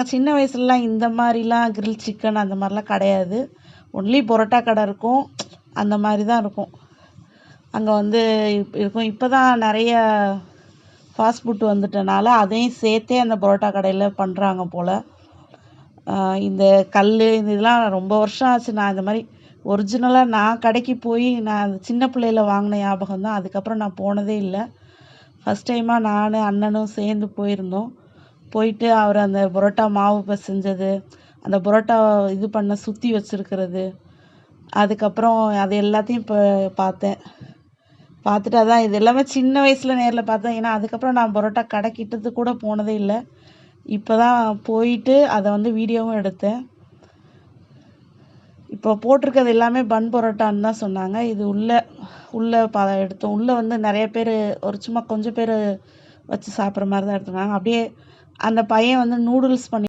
நாங்கள் சின்ன வயசுலலாம் இந்த மாதிரிலாம் கிரில் சிக்கன் அந்த மாதிரிலாம் கிடையாது. ஒன்லி பரோட்டா கடை இருக்கும், அந்த மாதிரி தான் இருக்கும். அங்கே வந்து இருக்கும். இப்போ தான் நிறைய ஃபாஸ்ட் ஃபுட் வந்துட்டனால அதையும் சேர்த்தே அந்த பரோட்டா கடையில் பண்ணுறாங்க போல். இந்த கல் இதெல்லாம் ரொம்ப வருஷம் ஆச்சு. நான் இந்த மாதிரி ஒரிஜினலாக நான் கடைக்கு போய் நான் அந்த சின்ன பிள்ளையில வாங்கின ஞாபகம் தான். அதுக்கப்புறம் நான் போனதே இல்லை. ஃபஸ்ட் டைமாக நான் அண்ணனும் சேர்ந்து போயிருந்தோம். போயிட்டு அவர் அந்த பரோட்டா மாவு பிசைஞ்சது, அந்த பரோட்டா இது பண்ண சுற்றி வச்சுருக்கிறது, அதுக்கப்புறம் அது எல்லாத்தையும் இப்போ பார்த்தேன். பார்த்துட்டு அதான் இது எல்லாமே சின்ன வயசில் நேரில் பார்த்தேன். ஏன்னா அதுக்கப்புறம் நான் பரோட்டா கடை கிட்டத்துக்கு கூட போனதே இல்லை. இப்போ தான் போயிட்டு அதை வந்து வீடியோவும் எடுத்தேன். இப்போ போட்டிருக்கிறது எல்லாமே பன் பரோட்டான்னு தான் சொன்னாங்க. இது உள்ளே எடுத்தோம். உள்ளே வந்து நிறைய பேர் ஒரு சும்மா கொஞ்சம் பேர் வச்சு சாப்பிட்ற மாதிரி தான் எடுத்துருக்காங்க. அப்படியே அந்த பையன் வந்து நூடுல்ஸ் பண்ணி